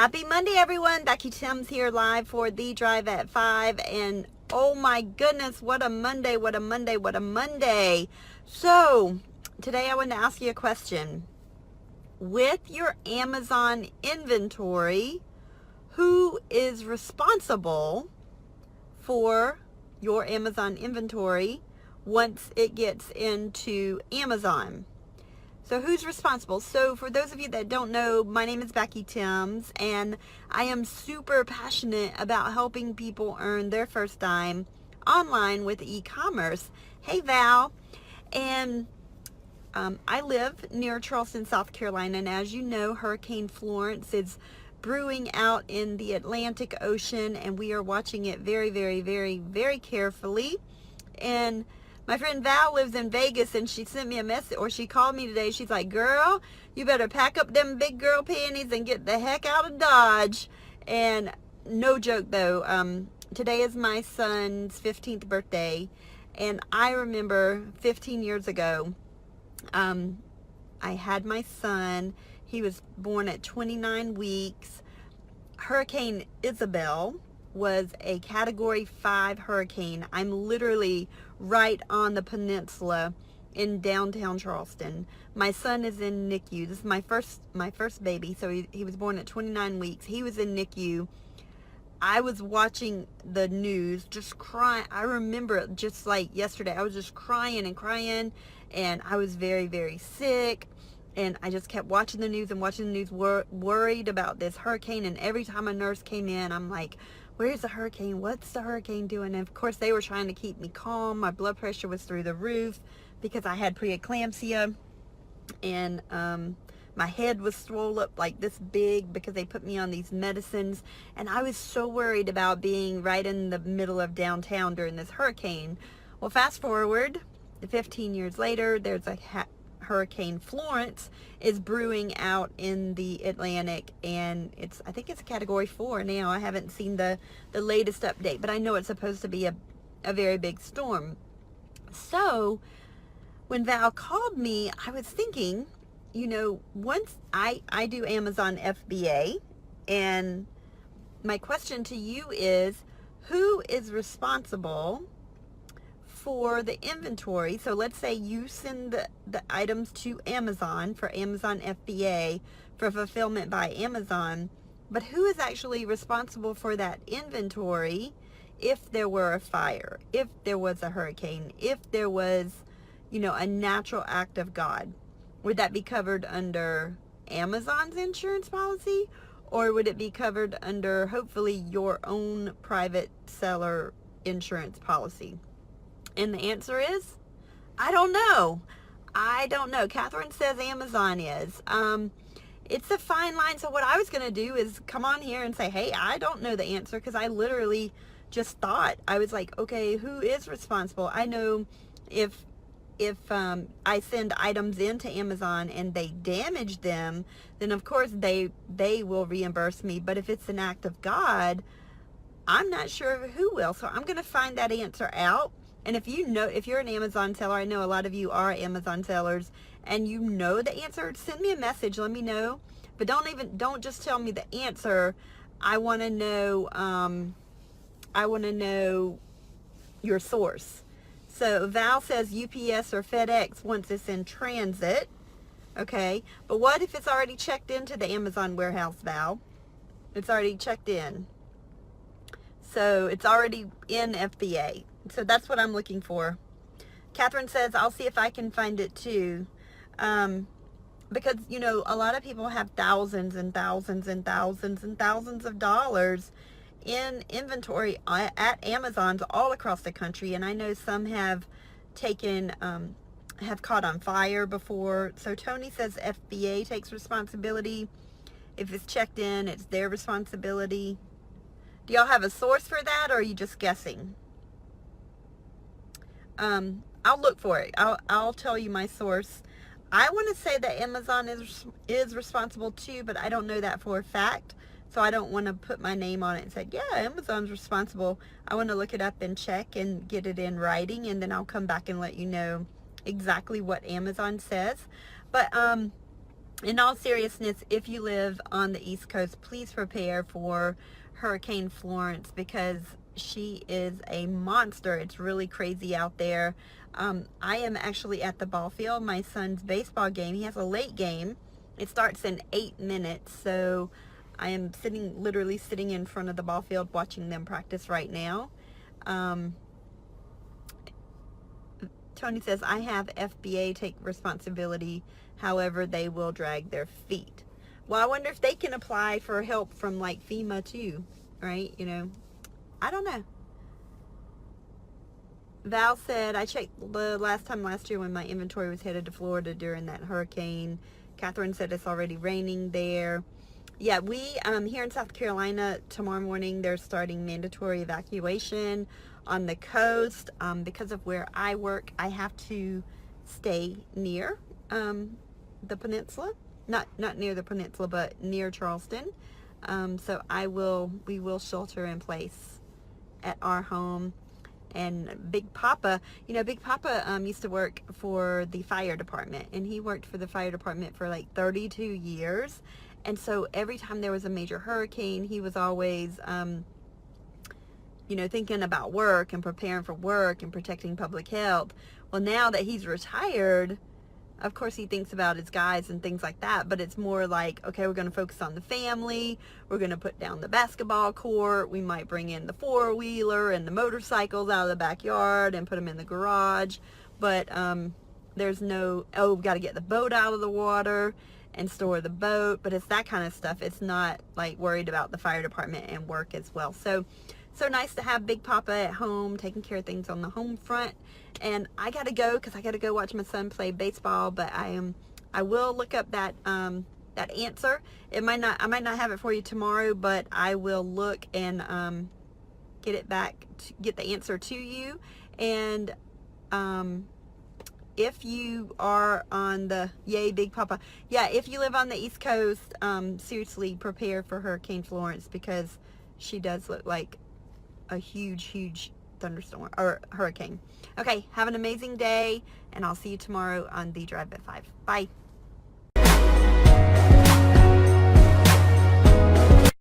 Happy Monday, everyone. Becky Thames here live for The Drive at 5. And oh my goodness, what a Monday, what a Monday, what a Monday. So today I want to ask you a question. With your Amazon inventory, who is responsible for your Amazon inventory once it gets into Amazon? So who's responsible? So for those of you that don't know, my name is Becky Thames, and I am super passionate about helping people earn their first dime online with e-commerce. Hey, Val. And I live near Charleston, South Carolina, and as you know, Hurricane Florence is brewing out in the Atlantic Ocean, and we are watching it very, very, very, very carefully. And my friend Val lives in Vegas, and she sent me a message, or she called me today. She's like, girl, you better pack up them big girl panties and get the heck out of Dodge. And no joke though, today is my son's 15th birthday, and I remember 15 years ago, I had my son. He was born at 29 weeks. Hurricane Isabel was a Category 5 hurricane. I'm literally right on the peninsula in downtown Charleston. My son is in NICU. This is my first baby. So he was born at 29 weeks. He was in NICU. I was watching the news, just crying. I remember it just like yesterday. I was just crying and crying, and I was very, very sick. And I just kept watching the news and watching the news, worried about this hurricane. And every time a nurse came in, I'm like, where's the hurricane? What's the hurricane doing? And of course, they were trying to keep me calm. My blood pressure was through the roof because I had preeclampsia. And my head was swollen up like this big because they put me on these medicines. And I was so worried about being right in the middle of downtown during this hurricane. Well, fast forward 15 years later, there's a Hurricane Florence is brewing out in the Atlantic, and I think it's a Category 4 now. I haven't seen the latest update, but I know it's supposed to be a very big storm. So when Val called me, I was thinking, you know, once I do Amazon FBA, and my question to you is, who is responsible for the inventory? So let's say you send the items to Amazon for Amazon FBA for fulfillment by Amazon, but who is actually responsible for that inventory if there were a fire, if there was a hurricane, if there was, you know, a natural act of God? Would that be covered under Amazon's insurance policy, or would it be covered under hopefully your own private seller insurance policy? And the answer is, I don't know. I don't know. Catherine says Amazon is. It's a fine line. So what I was going to do is come on here and say, hey, I don't know the answer, because I literally just thought. I was like, okay, who is responsible? I know if I send items into Amazon and they damage them, then of course they will reimburse me. But if it's an act of God, I'm not sure who will. So I'm going to find that answer out. And if you're an Amazon seller, I know a lot of you are Amazon sellers, and you know the answer, send me a message, let me know. But don't just tell me the answer. I want to know your source. So Val says UPS or FedEx once it's in transit. Okay, but what if it's already checked into the Amazon warehouse, Val? It's already checked in. So it's already in FBA. So that's what I'm looking for. Catherine says, I'll see if I can find it too. Because, you know, a lot of people have thousands and thousands and thousands and thousands of dollars in inventory at Amazon's all across the country. And I know some have have caught on fire before. So Tony says FBA takes responsibility. If it's checked in, it's their responsibility. Do y'all have a source for that, or are you just guessing? I'll look for it. I'll tell you my source. I want to say that Amazon is responsible too, but I don't know that for a fact. So I don't want to put my name on it and say, yeah, Amazon's responsible. I want to look it up and check and get it in writing, and then I'll come back and let you know exactly what Amazon says. But in all seriousness, if you live on the East Coast, please prepare for Hurricane Florence, because she is a monster. It's really crazy out there. I am actually at the ball field, my son's baseball game. He has a late game. It starts in 8 minutes, so I am literally sitting in front of the ball field watching them practice right now. Tony says, I have FBA take responsibility, however they will drag their feet. Well, I wonder if they can apply for help from like FEMA too, right? You know, I don't know. Val said, I checked the last year when my inventory was headed to Florida during that hurricane. Catherine said it's already raining there. Yeah, we here in South Carolina tomorrow morning they're starting mandatory evacuation on the coast. Because of where I work, I have to stay near the peninsula, not near the peninsula, but near Charleston. So we will shelter in place at our home. And Big Papa, Big Papa used to work for the fire department, and he worked for the fire department for like 32 years. And so every time there was a major hurricane, he was always, thinking about work and preparing for work and protecting public health. Well, now that he's retired, of course he thinks about his guys and things like that, but it's more like, okay, we're going to focus on the family. We're going to put down the basketball court. We might bring in the four-wheeler and the motorcycles out of the backyard and put them in the garage. But there's no, we got to get the boat out of the water and store the boat. But it's that kind of stuff. It's not like worried about the fire department and work as well. So nice to have Big Papa at home, taking care of things on the home front. And I gotta go because I gotta go watch my son play baseball. But I will look up that answer. I might not have it for you tomorrow, but I will look and get the answer to you. And if you are on the Big Papa, if you live on the East Coast, seriously prepare for Hurricane Florence, because she does look like a huge thunderstorm or hurricane. Okay, have an amazing day, and I'll see you tomorrow on The Drive at 5. Bye.